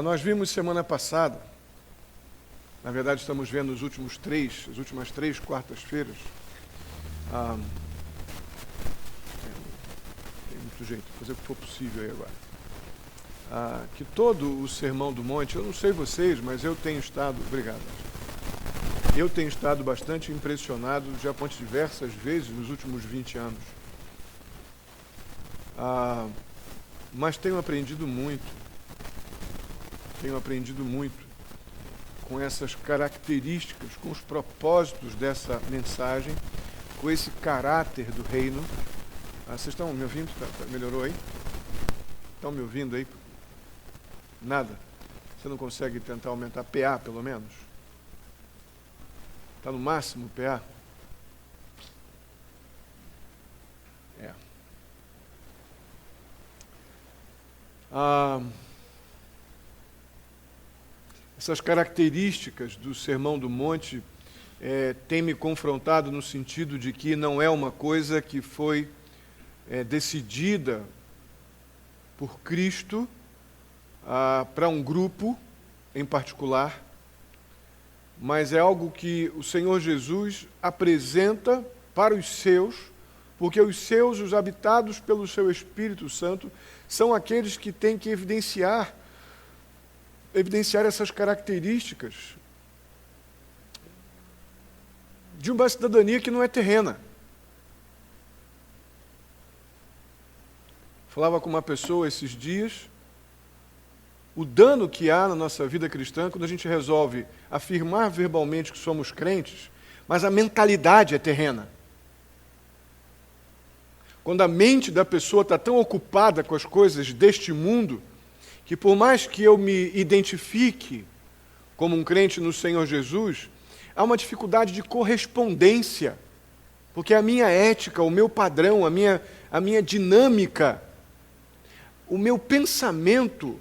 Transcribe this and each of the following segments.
Nós vimos semana passada, na verdade estamos vendo as últimas três quartas-feiras. Tem muito jeito, vou fazer o que for possível aí agora. Que todo o Sermão do Monte, eu não sei vocês, mas eu tenho estado, obrigado, eu tenho estado bastante impressionado, já por diversas vezes nos últimos 20 anos. Mas tenho aprendido muito com essas características, com os propósitos dessa mensagem, com esse caráter do reino. Vocês estão me ouvindo? Melhorou aí? Estão me ouvindo aí? Nada? Você não consegue tentar aumentar PA, pelo menos? Está no máximo o PA? Essas características do Sermão do Monte têm me confrontado no sentido de que não é uma coisa que foi decidida por Cristo para um grupo em particular, mas é algo que o Senhor Jesus apresenta para os seus, porque os seus, os habitados pelo seu Espírito Santo, são aqueles que têm que evidenciar essas características de uma cidadania que não é terrena. Falava com uma pessoa esses dias, o dano que há na nossa vida cristã quando a gente resolve afirmar verbalmente que somos crentes, mas a mentalidade é terrena. Quando a mente da pessoa está tão ocupada com as coisas deste mundo, que por mais que eu me identifique como um crente no Senhor Jesus, há uma dificuldade de correspondência, porque a minha ética, o meu padrão, a minha dinâmica, o meu pensamento,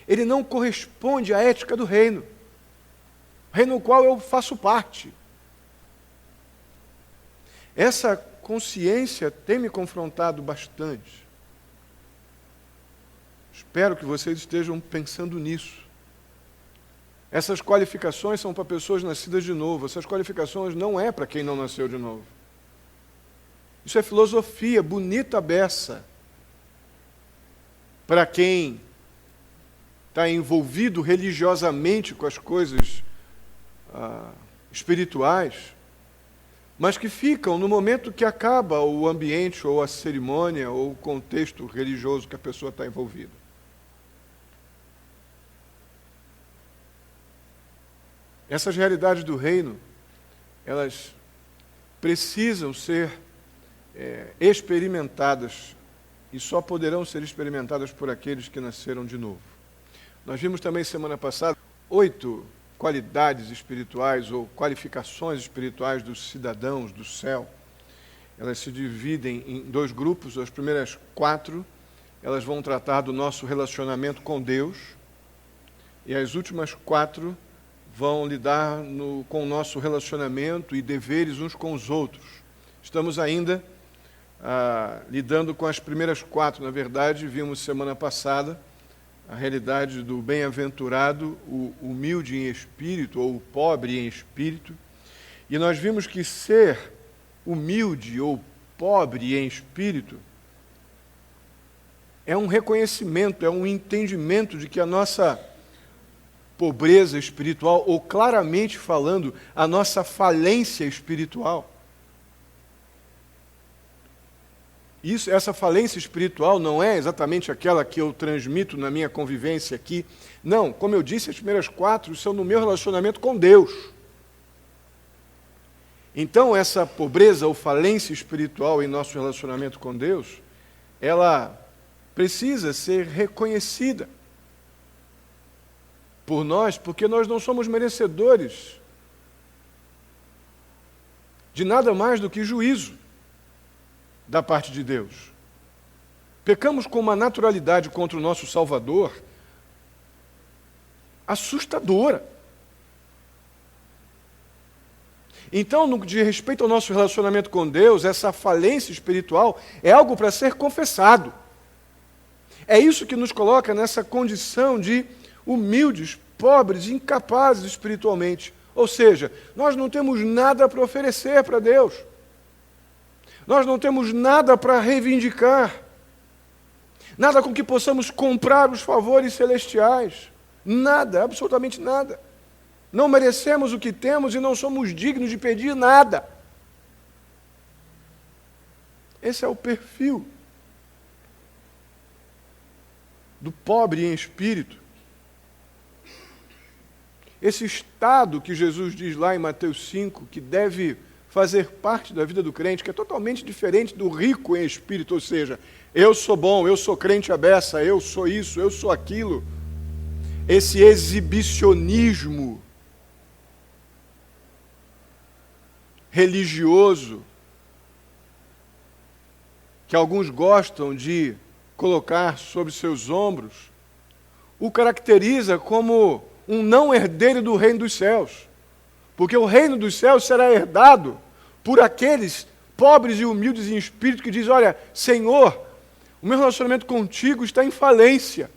ele não corresponde à ética do reino, reino no qual eu faço parte. Essa consciência tem me confrontado bastante. Espero que vocês estejam pensando nisso. Essas qualificações são para pessoas nascidas de novo. Essas qualificações não é para quem não nasceu de novo. Isso é filosofia bonita a beça. Para quem está envolvido religiosamente com as coisas espirituais, mas que ficam no momento que acaba o ambiente, ou a cerimônia, ou o contexto religioso que a pessoa está envolvida. Essas realidades do reino, elas precisam ser experimentadas, e só poderão ser experimentadas por aqueles que nasceram de novo. Nós vimos também semana passada 8 qualidades espirituais ou qualificações espirituais dos cidadãos do céu. Elas se dividem em 2 grupos. As primeiras 4, elas vão tratar do nosso relacionamento com Deus, e as últimas 4 vão lidar com o nosso relacionamento e deveres uns com os outros. Estamos ainda lidando com as primeiras 4. Na verdade, vimos semana passada a realidade do bem-aventurado, o humilde em espírito, ou o pobre em espírito. E nós vimos que ser humilde ou pobre em espírito é um reconhecimento, é um entendimento de que a nossa pobreza espiritual, ou claramente falando, a nossa falência espiritual. Essa falência espiritual não é exatamente aquela que eu transmito na minha convivência aqui. Não, como eu disse, as primeiras 4 são no meu relacionamento com Deus. Então, essa pobreza ou falência espiritual em nosso relacionamento com Deus, ela precisa ser reconhecida por nós, porque nós não somos merecedores de nada mais do que juízo da parte de Deus. Pecamos com uma naturalidade contra o nosso Salvador assustadora. Então, no que diz respeito ao nosso relacionamento com Deus, essa falência espiritual é algo para ser confessado. É isso que nos coloca nessa condição de humildes, pobres, incapazes espiritualmente. Ou seja, nós não temos nada para oferecer para Deus. Nós não temos nada para reivindicar. Nada com que possamos comprar os favores celestiais. Nada, absolutamente nada. Não merecemos o que temos e não somos dignos de pedir nada. Esse é o perfil do pobre em espírito. Esse estado que Jesus diz lá em Mateus 5, que deve fazer parte da vida do crente, que é totalmente diferente do rico em espírito, ou seja, eu sou bom, eu sou crente à beça, eu sou isso, eu sou aquilo. Esse exibicionismo religioso que alguns gostam de colocar sobre seus ombros, o caracteriza como um não herdeiro do reino dos céus. Porque o reino dos céus será herdado por aqueles pobres e humildes em espírito que dizem, olha, Senhor, o meu relacionamento contigo está em falência.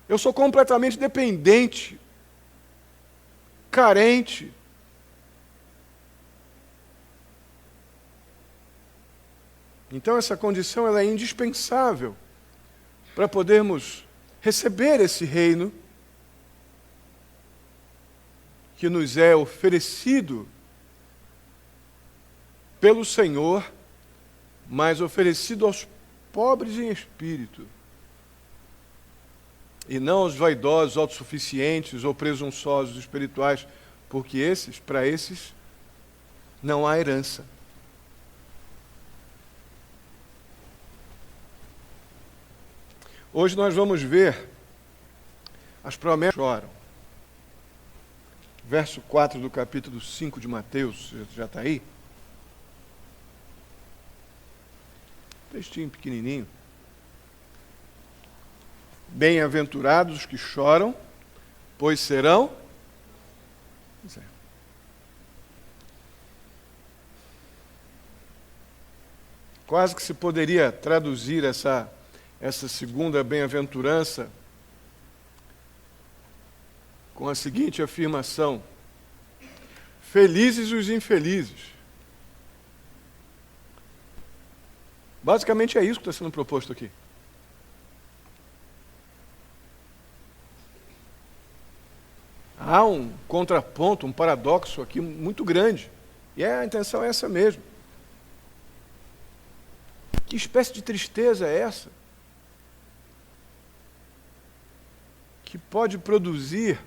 Eu sou completamente dependente, carente. Então essa condição ela é indispensável para podermos receber esse reino que nos é oferecido pelo Senhor, mas oferecido aos pobres em espírito, e não aos vaidosos, autossuficientes ou presunçosos espirituais, porque para esses, não há herança. Hoje nós vamos ver as promessas que choram. Verso 4 do capítulo 5 de Mateus, já está aí? Textinho pequenininho. Bem-aventurados os que choram, pois serão... Pois é. Quase que se poderia traduzir essa segunda bem-aventurança com a seguinte afirmação: felizes os infelizes. Basicamente é isso que está sendo proposto aqui. Há um contraponto, um paradoxo aqui muito grande. E a intenção é essa mesmo. Que espécie de tristeza é essa? Que pode produzir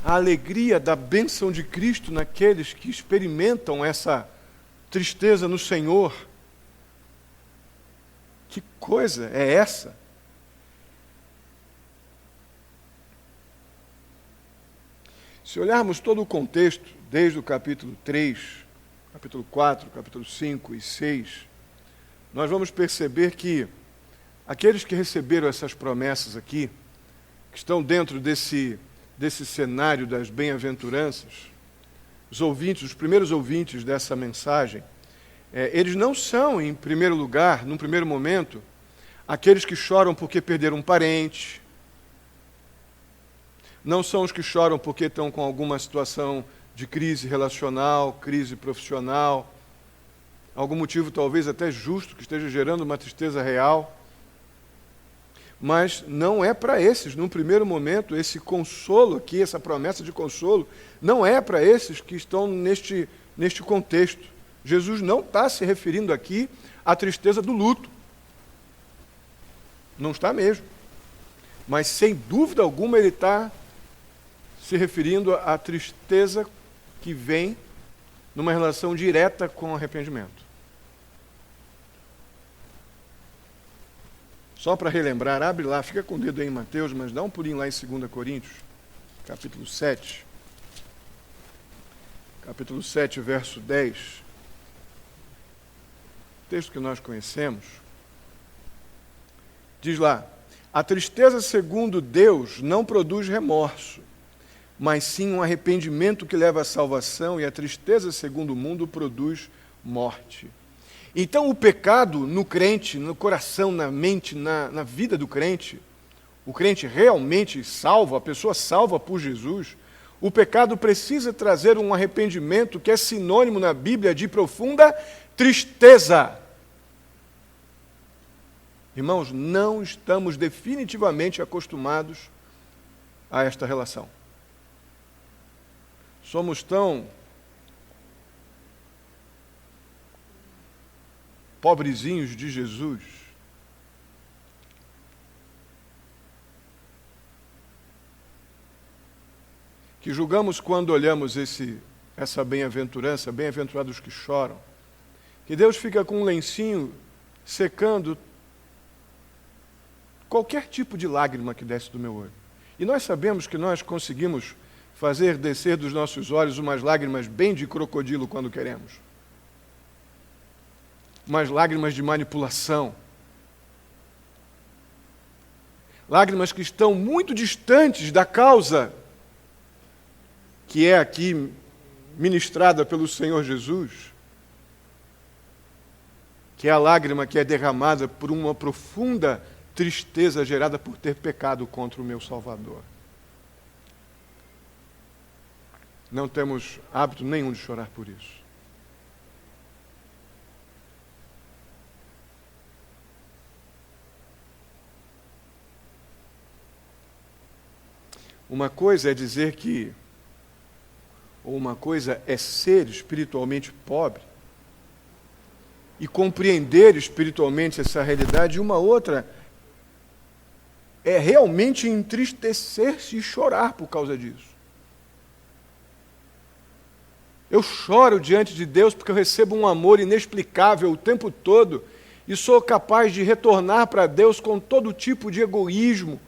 a alegria da bênção de Cristo naqueles que experimentam essa tristeza no Senhor. Que coisa é essa? Se olharmos todo o contexto, desde o capítulo 3, capítulo 4, capítulo 5 e 6, nós vamos perceber que aqueles que receberam essas promessas aqui, que estão dentro desse cenário das bem-aventuranças, os ouvintes, os primeiros ouvintes dessa mensagem, eles não são, em primeiro lugar, num primeiro momento, aqueles que choram porque perderam um parente, não são os que choram porque estão com alguma situação de crise relacional, crise profissional, algum motivo talvez até justo que esteja gerando uma tristeza real. Mas não é para esses, num primeiro momento, esse consolo aqui, essa promessa de consolo, não é para esses que estão neste contexto. Jesus não está se referindo aqui à tristeza do luto. Não está mesmo. Mas, sem dúvida alguma, ele está se referindo à tristeza que vem numa relação direta com o arrependimento. Só para relembrar, abre lá, fica com o dedo aí em Mateus, mas dá um pulinho lá em 2 Coríntios, capítulo 7. Capítulo 7, verso 10. Texto que nós conhecemos. Diz lá: a tristeza segundo Deus não produz remorso, mas sim um arrependimento que leva à salvação, e a tristeza segundo o mundo produz morte. Então, o pecado no crente, no coração, na mente, na vida do crente, o crente realmente salvo, a pessoa salva por Jesus, o pecado precisa trazer um arrependimento que é sinônimo na Bíblia de profunda tristeza. Irmãos, não estamos definitivamente acostumados a esta relação. Somos tão pobrezinhos de Jesus que julgamos quando olhamos essa bem-aventurança, bem-aventurados os que choram, que Deus fica com um lencinho secando qualquer tipo de lágrima que desce do meu olho. E nós sabemos que nós conseguimos fazer descer dos nossos olhos umas lágrimas bem de crocodilo quando queremos. Umas lágrimas de manipulação. Lágrimas que estão muito distantes da causa que é aqui ministrada pelo Senhor Jesus, que é a lágrima que é derramada por uma profunda tristeza gerada por ter pecado contra o meu Salvador. Não temos hábito nenhum de chorar por isso. Uma coisa é dizer que, ou uma coisa é ser espiritualmente pobre e compreender espiritualmente essa realidade, e uma outra é realmente entristecer-se e chorar por causa disso. Eu choro diante de Deus porque eu recebo um amor inexplicável o tempo todo e sou capaz de retornar para Deus com todo tipo de egoísmo,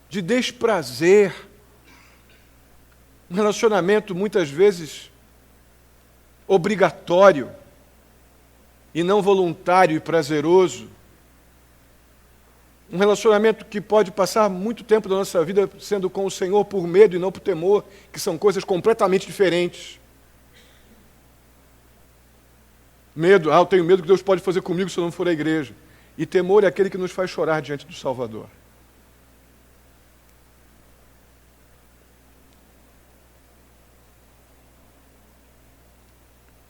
de desprazer, um relacionamento muitas vezes obrigatório e não voluntário e prazeroso, um relacionamento que pode passar muito tempo da nossa vida sendo com o Senhor por medo e não por temor, que são coisas completamente diferentes. Medo, eu tenho medo que Deus pode fazer comigo se eu não for à igreja. E temor é aquele que nos faz chorar diante do Salvador.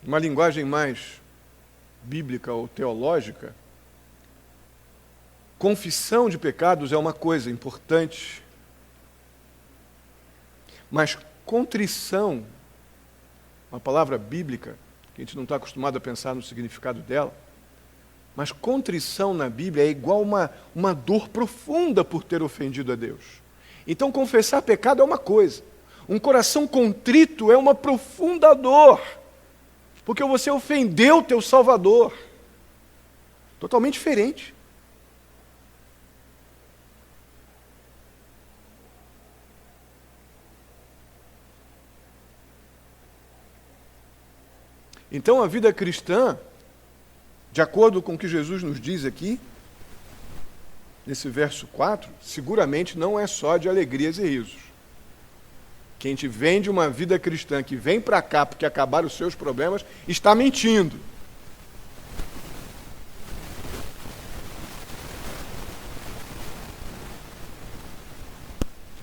Uma linguagem mais bíblica ou teológica, confissão de pecados é uma coisa importante, mas contrição, uma palavra bíblica, que a gente não está acostumado a pensar no significado dela, mas contrição na Bíblia é igual uma dor profunda por ter ofendido a Deus. Então confessar pecado é uma coisa, um coração contrito é uma profunda dor, porque você ofendeu o teu Salvador. Totalmente diferente. Então a vida cristã, de acordo com o que Jesus nos diz aqui, nesse verso 4, seguramente não é só de alegrias e risos. Quem te vende uma vida cristã que vem para cá porque acabaram os seus problemas, está mentindo.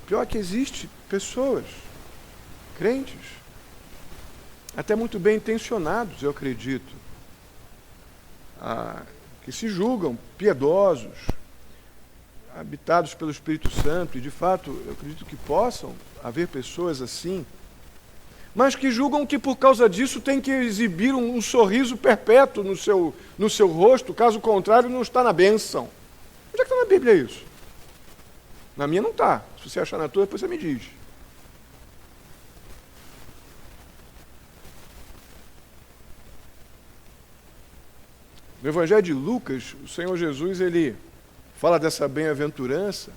Pior que existe pessoas, crentes, até muito bem intencionados, eu acredito, que se julgam piedosos, habitados pelo Espírito Santo, e de fato eu acredito que possam haver pessoas assim, mas que julgam que por causa disso tem que exibir um sorriso perpétuo no seu rosto, caso contrário não está na bênção. Onde é que está na Bíblia isso? Na minha não está. Se você achar na tua, depois você me diz. No Evangelho de Lucas, o Senhor Jesus, ele fala dessa bem-aventurança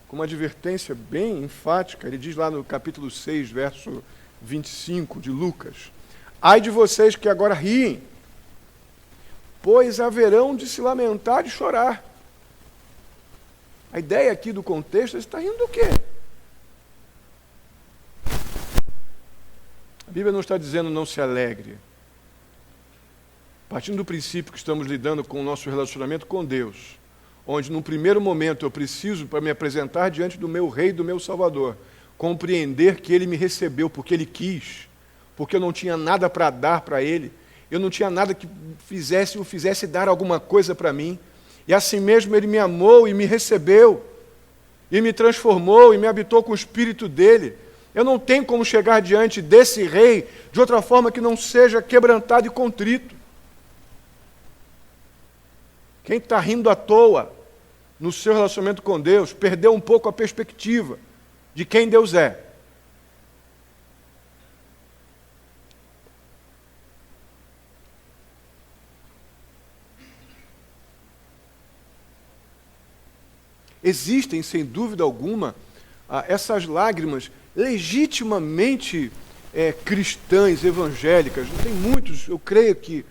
com uma advertência bem enfática. Ele diz lá no capítulo 6, verso 25 de Lucas: ai de vocês que agora riem, pois haverão de se lamentar e chorar. A ideia aqui do contexto é: você está rindo do quê? A Bíblia não está dizendo não se alegre. Partindo do princípio que estamos lidando com o nosso relacionamento com Deus, onde num primeiro momento eu preciso, para me apresentar diante do meu Rei, do meu Salvador, compreender que Ele me recebeu porque Ele quis, porque eu não tinha nada para dar para Ele, eu não tinha nada que o fizesse dar alguma coisa para mim, e assim mesmo Ele me amou e me recebeu, e me transformou e me habitou com o Espírito dEle. Eu não tenho como chegar diante desse Rei de outra forma que não seja quebrantado e contrito. Quem está rindo à toa no seu relacionamento com Deus perdeu um pouco a perspectiva de quem Deus é. Existem, sem dúvida alguma, essas lágrimas legitimamente cristãs, evangélicas. Tem muitos, eu creio que,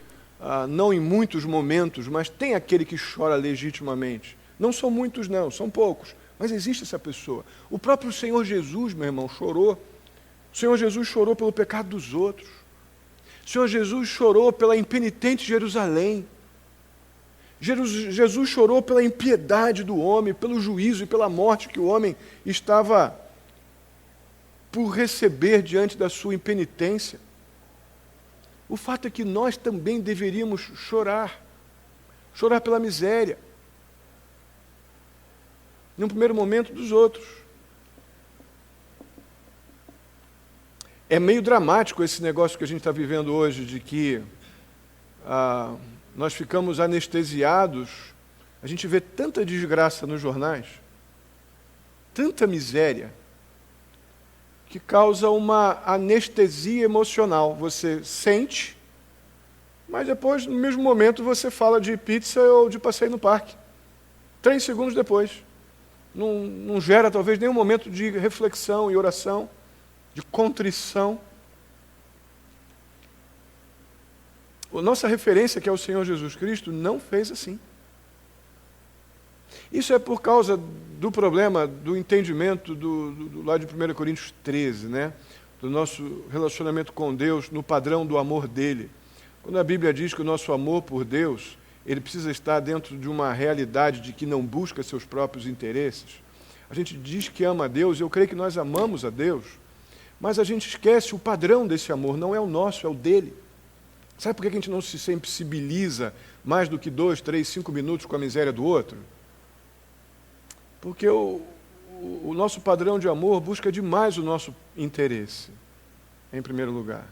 não em muitos momentos, mas tem aquele que chora legitimamente. Não são muitos, não, são poucos, mas existe essa pessoa. O próprio Senhor Jesus, meu irmão, chorou. O Senhor Jesus chorou pelo pecado dos outros. O Senhor Jesus chorou pela impenitente Jerusalém. Jesus chorou pela impiedade do homem, pelo juízo e pela morte que o homem estava por receber diante da sua impenitência. O fato é que nós também deveríamos chorar pela miséria, num primeiro momento dos outros. É meio dramático esse negócio que a gente está vivendo hoje, de que nós ficamos anestesiados. A gente vê tanta desgraça nos jornais, tanta miséria, que causa uma anestesia emocional. Você sente, mas depois, no mesmo momento, você fala de pizza ou de passeio no parque. 3 segundos depois. Não gera, talvez, nenhum momento de reflexão e oração, de contrição. A nossa referência, que é o Senhor Jesus Cristo, não fez assim. Isso é por causa do problema do entendimento do lado de 1 Coríntios 13, né? Do nosso relacionamento com Deus no padrão do amor dele. Quando a Bíblia diz que o nosso amor por Deus, ele precisa estar dentro de uma realidade de que não busca seus próprios interesses. A gente diz que ama a Deus, eu creio que nós amamos a Deus, mas a gente esquece o padrão desse amor, não é o nosso, é o dele. Sabe por que a gente não se sensibiliza mais do que 2, 3, 5 minutos com a miséria do outro? Porque o nosso padrão de amor busca demais o nosso interesse, em primeiro lugar.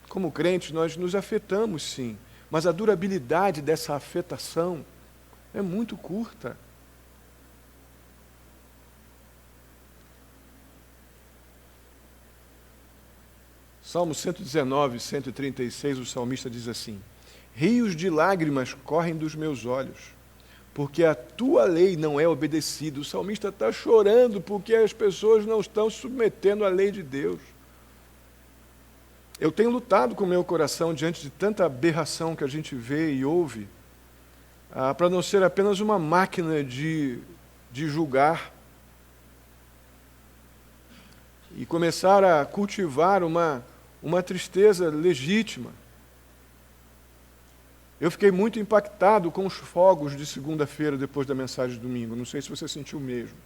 Como crentes, nós nos afetamos, sim, mas a durabilidade dessa afetação é muito curta. Salmo 119, 136, o salmista diz assim: rios de lágrimas correm dos meus olhos, porque a tua lei não é obedecida. O salmista está chorando porque as pessoas não estão se submetendo à lei de Deus. Eu tenho lutado com o meu coração diante de tanta aberração que a gente vê e ouve, para não ser apenas uma máquina de julgar e começar a cultivar uma tristeza legítima. Eu fiquei muito impactado com os fogos de segunda-feira depois da mensagem de domingo. Não sei se você sentiu o mesmo.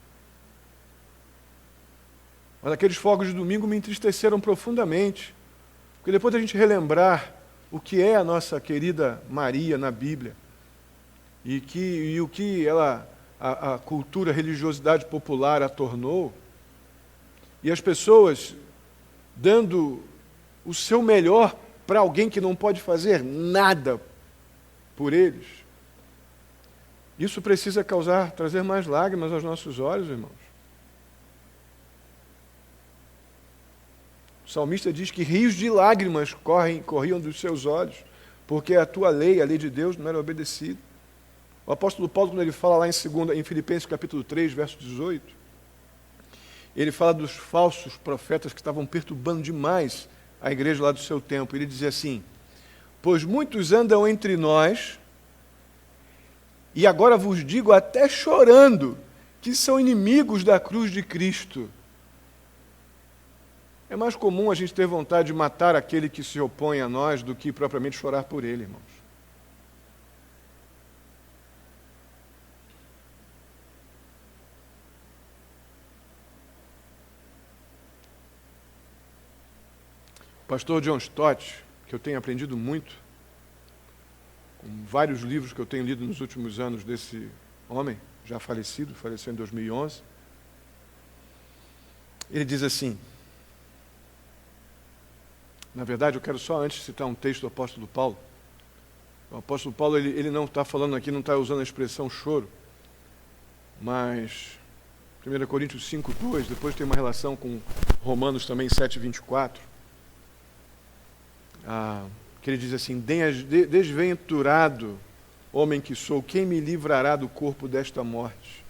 Mas aqueles fogos de domingo me entristeceram profundamente. Porque depois da gente relembrar o que é a nossa querida Maria na Bíblia, e o que a cultura, a religiosidade popular a tornou, e as pessoas dando o seu melhor para alguém que não pode fazer nada por eles, isso precisa trazer mais lágrimas aos nossos olhos, irmãos. O salmista diz que rios de lágrimas corriam dos seus olhos, porque a tua lei, a lei de Deus, não era obedecida. O apóstolo Paulo, quando ele fala lá em Filipenses capítulo 3, verso 18, ele fala dos falsos profetas que estavam perturbando demais a igreja lá do seu tempo. Ele dizia assim: pois muitos andam entre nós, e agora vos digo até chorando, que são inimigos da cruz de Cristo. É mais comum a gente ter vontade de matar aquele que se opõe a nós do que propriamente chorar por ele, irmãos. O pastor John Stott, que eu tenho aprendido muito, com vários livros que eu tenho lido nos últimos anos desse homem, já falecido, faleceu em 2011, ele diz assim, na verdade eu quero só antes citar um texto do apóstolo Paulo. O apóstolo Paulo ele não está falando aqui, não está usando a expressão choro, mas 1 Coríntios 5:2, depois tem uma relação com Romanos também 7:24, que ele diz assim, desventurado homem que sou, quem me livrará do corpo desta morte?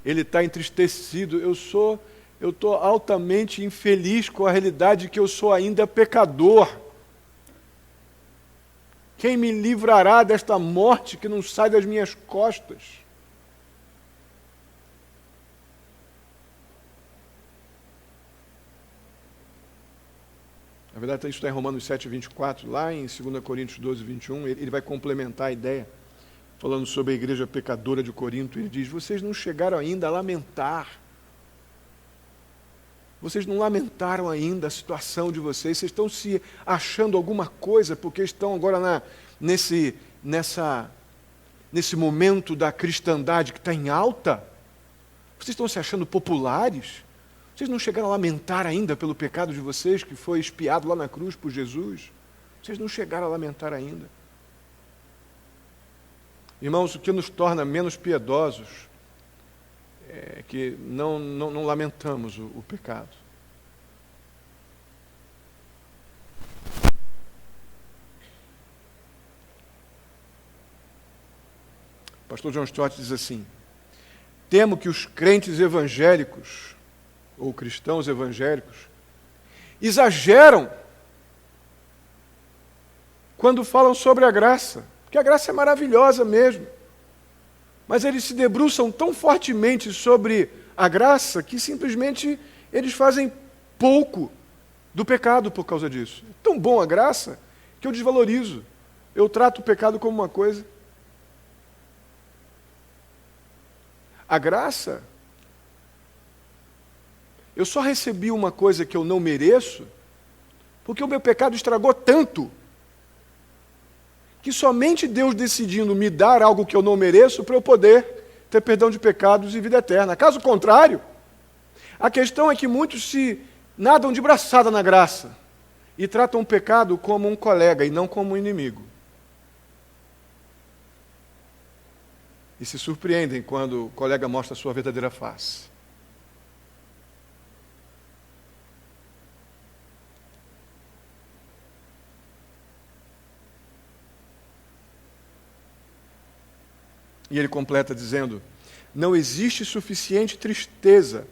Ele está entristecido, eu estou altamente infeliz com a realidade que eu sou ainda pecador. Quem me livrará desta morte que não sai das minhas costas? Na verdade, isso está em Romanos 7:24, lá em 2 Coríntios 12:21, ele vai complementar a ideia, falando sobre a igreja pecadora de Corinto. Ele diz, vocês não chegaram ainda a lamentar. Vocês não lamentaram ainda a situação de vocês. Vocês estão se achando alguma coisa, porque estão agora nesse momento da cristandade que está em alta. Vocês estão se achando populares. Vocês não chegaram a lamentar ainda pelo pecado de vocês, que foi expiado lá na cruz por Jesus. Vocês não chegaram a lamentar ainda. Irmãos, o que nos torna menos piedosos é que não lamentamos o pecado. O pastor John Stott diz assim, temo que os crentes evangélicos, ou cristãos evangélicos, exageram quando falam sobre a graça, porque a graça é maravilhosa mesmo, mas eles se debruçam tão fortemente sobre a graça que simplesmente eles fazem pouco do pecado por causa disso. É tão bom a graça que eu desvalorizo, eu trato o pecado como uma coisa. A graça, eu só recebi uma coisa que eu não mereço, porque o meu pecado estragou tanto, que somente Deus decidindo me dar algo que eu não mereço, para eu poder ter perdão de pecados e vida eterna. Caso contrário, a questão é que muitos se nadam de braçada na graça, e tratam o pecado como um colega, e não como um inimigo. E se surpreendem quando o colega mostra a sua verdadeira face. E ele completa dizendo, não existe suficiente tristeza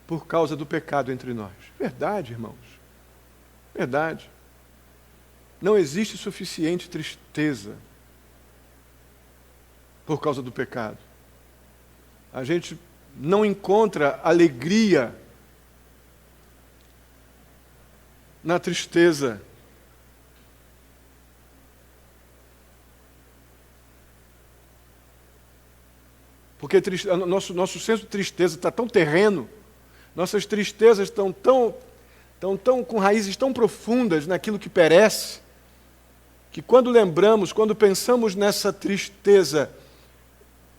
por causa do pecado entre nós. Verdade, irmãos. Verdade. Não existe suficiente tristeza por causa do pecado. A gente não encontra alegria na tristeza. Porque nosso senso de tristeza está tão terreno, nossas tristezas estão tão com raízes tão profundas naquilo que perece, que quando lembramos, quando pensamos nessa tristeza,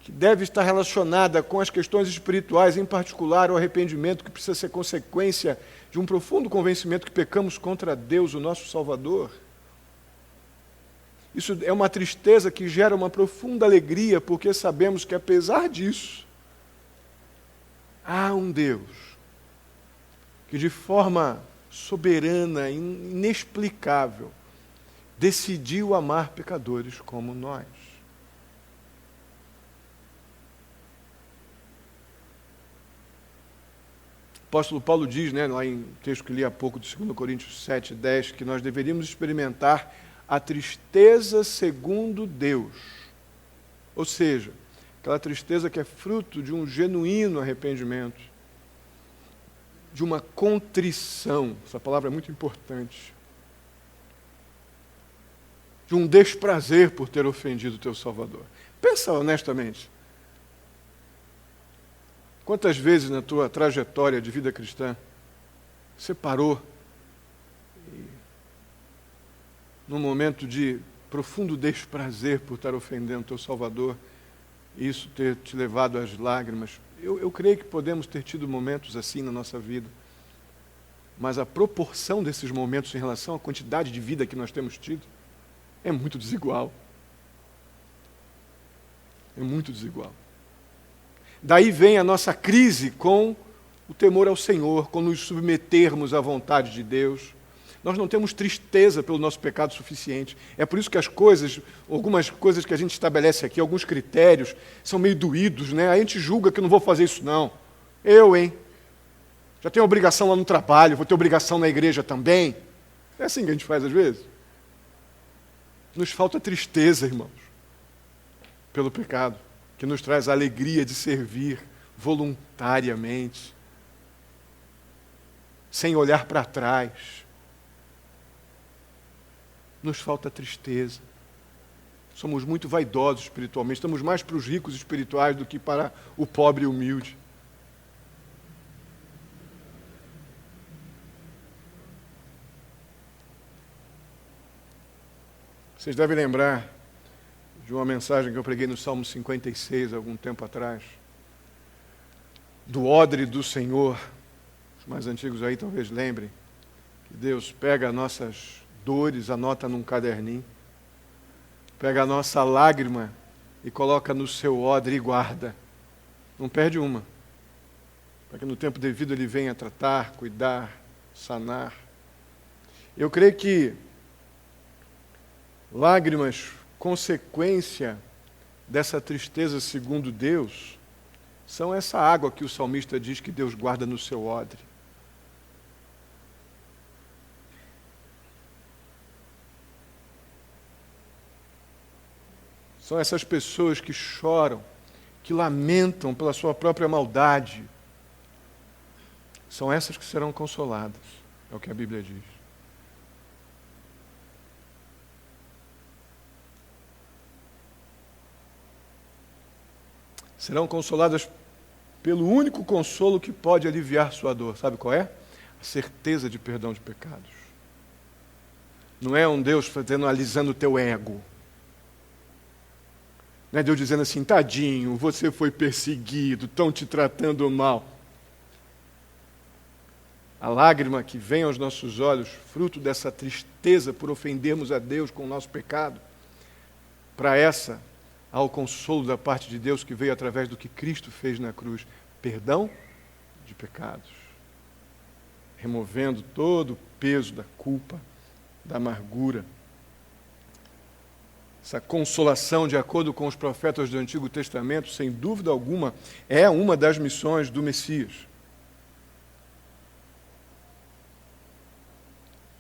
que deve estar relacionada com as questões espirituais, em particular o arrependimento, que precisa ser consequência de um profundo convencimento que pecamos contra Deus, o nosso Salvador. Isso é uma tristeza que gera uma profunda alegria, porque sabemos que, apesar disso, há um Deus que, de forma soberana, inexplicável, decidiu amar pecadores como nós. O apóstolo Paulo diz, lá em texto que li há pouco, de 2 Coríntios 7:10, que nós deveríamos experimentar a tristeza segundo Deus. Ou seja, Aquela tristeza que é fruto de um genuíno arrependimento, de uma contrição, essa palavra é muito importante, de um desprazer por ter ofendido o teu Salvador. Pensa honestamente. Quantas vezes na tua trajetória de vida cristã você parou num momento de profundo desprazer por estar ofendendo o teu Salvador e isso ter te levado às lágrimas? Eu creio que podemos ter tido momentos assim na nossa vida, mas a proporção desses momentos em relação à quantidade de vida que nós temos tido é muito desigual. É muito desigual. Daí vem a nossa crise com o temor ao Senhor, com nos submetermos à vontade de Deus. Nós não temos tristeza pelo nosso pecado suficiente. É por isso que as coisas, algumas coisas que a gente estabelece aqui, alguns critérios, são meio doídos, né? A gente julga que eu não vou fazer isso, não. Hein? Já tenho obrigação lá no trabalho, vou ter obrigação na igreja também. É assim que a gente faz às vezes. Nos falta tristeza, irmãos, pelo pecado, que nos traz a alegria de servir voluntariamente, sem olhar para trás. Nos falta tristeza. Somos muito vaidosos espiritualmente, estamos mais para os ricos espirituais do que para o pobre e humilde. Vocês devem lembrar de uma mensagem que eu preguei no Salmo 56, algum tempo atrás, do odre do Senhor. Os mais antigos aí talvez lembrem, que Deus pega nossas dores, anota num caderninho, pega a nossa lágrima e coloca no seu odre e guarda. Não perde uma, para que no tempo devido Ele venha tratar, cuidar, sanar. Eu creio que lágrimas, consequência dessa tristeza segundo Deus, são essa água que o salmista diz que Deus guarda no seu odre. São essas pessoas que choram, que lamentam pela sua própria maldade. São essas que serão consoladas, é o que a Bíblia diz. Serão consoladas pelo único consolo que pode aliviar sua dor. Sabe qual é? A certeza de perdão de pecados. Não é um Deus analisando o teu ego. Não é Deus dizendo assim, tadinho, você foi perseguido, estão te tratando mal. A lágrima que vem aos nossos olhos, fruto dessa tristeza por ofendermos a Deus com o nosso pecado, para essa há o consolo da parte de Deus que veio através do que Cristo fez na cruz. Perdão de pecados. Removendo todo o peso da culpa, da amargura. Essa consolação, de acordo com os profetas do Antigo Testamento, sem dúvida alguma, é uma das missões do Messias.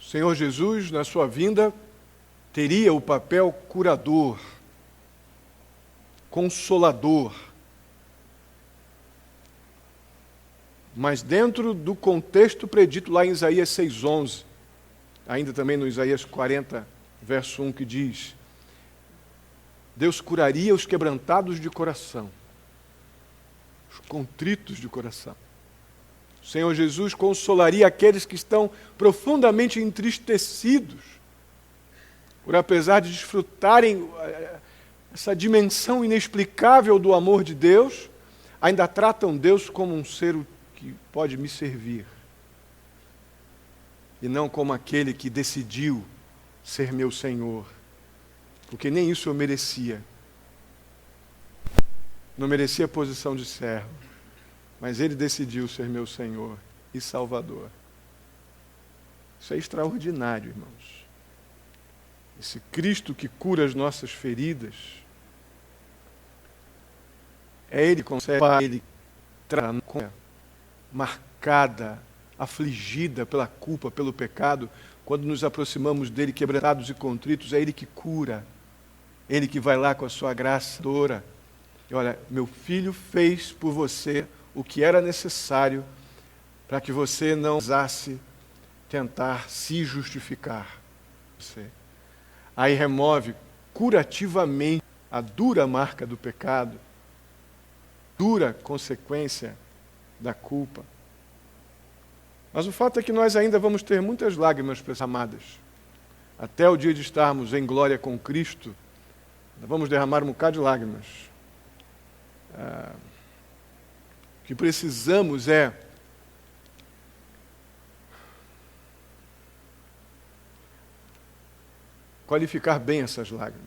O Senhor Jesus, na sua vinda, teria o papel curador, consolador. Mas dentro do contexto predito lá em Isaías 6,11, ainda também no Isaías 40, verso 1, que diz: Deus curaria os quebrantados de coração, os contritos de coração. O Senhor Jesus consolaria aqueles que estão profundamente entristecidos, por apesar de desfrutarem essa dimensão inexplicável do amor de Deus, ainda tratam Deus como um ser que pode me servir, e não como aquele que decidiu ser meu Senhor, porque nem isso eu merecia. Não merecia a posição de servo, mas Ele decidiu ser meu Senhor e Salvador. Isso é extraordinário, irmãos. Esse Cristo que cura as nossas feridas, é Ele que consegue, Ele trata marcada, afligida pela culpa, pelo pecado. Quando nos aproximamos dele quebrantados e contritos, é Ele que cura. Ele que vai lá com a sua graça dora E olha, meu filho fez por você o que era necessário para que você não precisasse tentar se justificar. Aí remove curativamente a dura marca do pecado, dura consequência da culpa. Mas o fato é que nós ainda vamos ter muitas lágrimas derramadas. Até o dia de estarmos em glória com Cristo, vamos derramar um bocado de lágrimas. O que precisamos é qualificar bem essas lágrimas.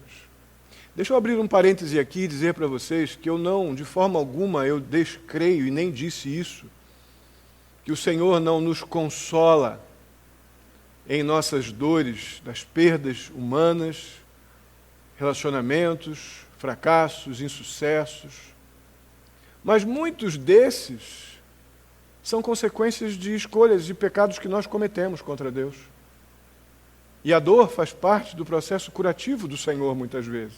Deixa eu abrir um parêntese aqui e dizer para vocês que eu não, de forma alguma, eu descreio e nem disse isso, que o Senhor não nos consola em nossas dores, das perdas humanas, relacionamentos, fracassos, insucessos. Mas muitos desses são consequências de escolhas e pecados que nós cometemos contra Deus. E a dor faz parte do processo curativo do Senhor, muitas vezes.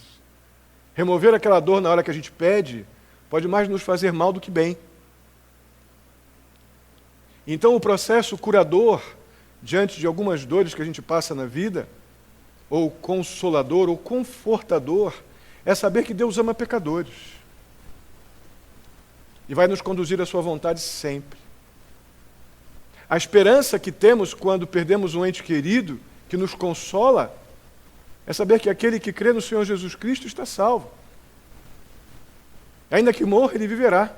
Remover aquela dor na hora que a gente pede pode mais nos fazer mal do que bem. Então, o processo curador, diante de algumas dores que a gente passa na vida, ou consolador, ou confortador, é saber que Deus ama pecadores. E vai nos conduzir à sua vontade sempre. A esperança que temos quando perdemos um ente querido, que nos consola, é saber que aquele que crê no Senhor Jesus Cristo está salvo. Ainda que morra, ele viverá.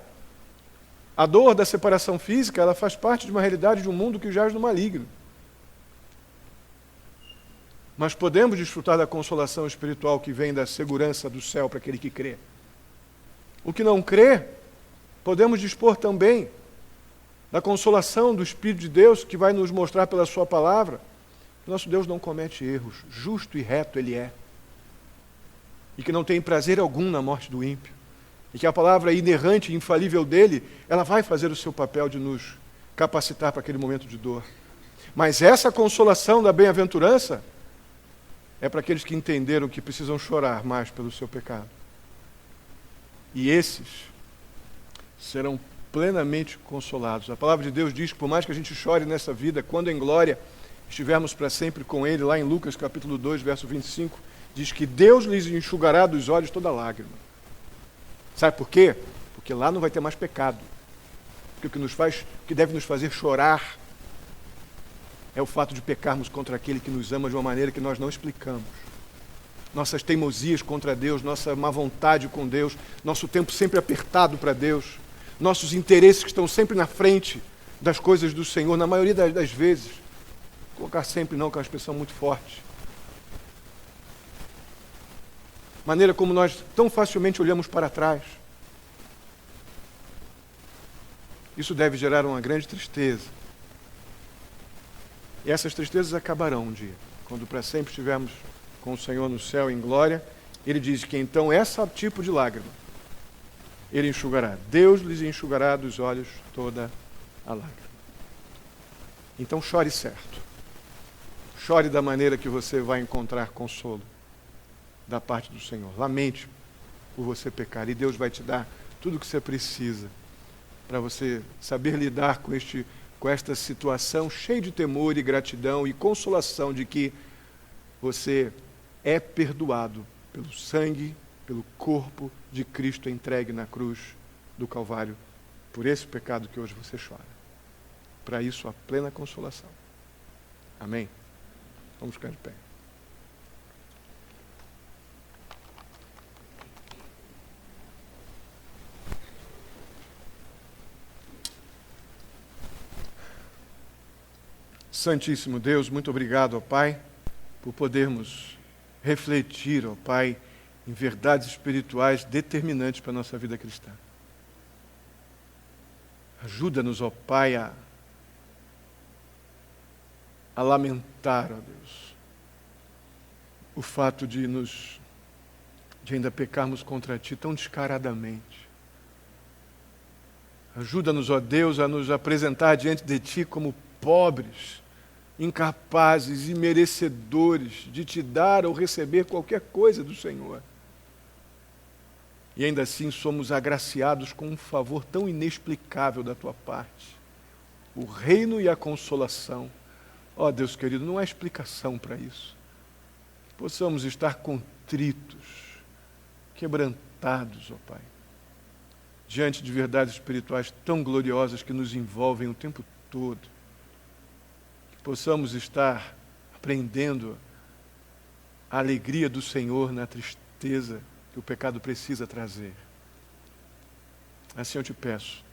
A dor da separação física, ela faz parte de uma realidade de um mundo que jaz no maligno. Mas podemos desfrutar da consolação espiritual que vem da segurança do céu para aquele que crê. O que não crê, podemos dispor também da consolação do Espírito de Deus que vai nos mostrar pela sua palavra. Nosso Deus não comete erros, justo e reto Ele é. E que não tem prazer algum na morte do ímpio. E que a palavra inerrante e infalível dele, ela vai fazer o seu papel de nos capacitar para aquele momento de dor. Mas essa consolação da bem-aventurança é para aqueles que entenderam que precisam chorar mais pelo seu pecado. E esses serão plenamente consolados. A palavra de Deus diz que por mais que a gente chore nessa vida, quando em glória estivermos para sempre com Ele, lá em Lucas capítulo 2, verso 25, diz que Deus lhes enxugará dos olhos toda lágrima. Sabe por quê? Porque lá não vai ter mais pecado. Porque o que deve nos fazer chorar é o fato de pecarmos contra aquele que nos ama de uma maneira que nós não explicamos. Nossas teimosias contra Deus, nossa má vontade com Deus, nosso tempo sempre apertado para Deus, nossos interesses que estão sempre na frente das coisas do Senhor, na maioria das vezes. Colocar sempre não, que é uma expressão muito forte. Maneira como nós tão facilmente olhamos para trás. Isso deve gerar uma grande tristeza. E essas tristezas acabarão um dia. Quando para sempre estivermos com o Senhor no céu em glória, Ele diz que então esse tipo de lágrima Ele enxugará. Deus lhes enxugará dos olhos toda a lágrima. Então chore certo. Chore da maneira que você vai encontrar consolo da parte do Senhor. Lamente por você pecar e Deus vai te dar tudo o que você precisa para você saber lidar com esta situação cheia de temor e gratidão e consolação de que você é perdoado pelo sangue, pelo corpo de Cristo entregue na cruz do Calvário, por esse pecado que hoje você chora. Para isso, a plena consolação. Amém? Vamos ficar de pé. Santíssimo Deus, muito obrigado, ó Pai, por podermos refletir, ó Pai, em verdades espirituais determinantes para a nossa vida cristã. Ajuda-nos, ó Pai, a lamentar, ó Deus, o fato de ainda pecarmos contra Ti tão descaradamente. Ajuda-nos, ó Deus, a nos apresentar diante de Ti como pobres, incapazes e merecedores de Te dar ou receber qualquer coisa do Senhor. E ainda assim somos agraciados com um favor tão inexplicável da tua parte. O reino e a consolação. Ó Deus querido, não há explicação para isso. Possamos estar contritos, quebrantados, ó Pai, diante de verdades espirituais tão gloriosas que nos envolvem o tempo todo. Que possamos estar aprendendo a alegria do Senhor na tristeza que o pecado precisa trazer. Assim eu te peço,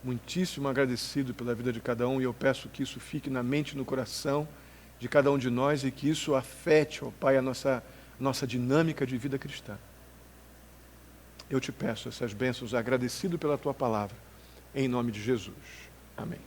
muitíssimo agradecido pela vida de cada um, e eu peço que isso fique na mente e no coração de cada um de nós e que isso afete, ó Pai, a nossa dinâmica de vida cristã. Eu te peço essas bênçãos, agradecido pela tua palavra, em nome de Jesus. Amém.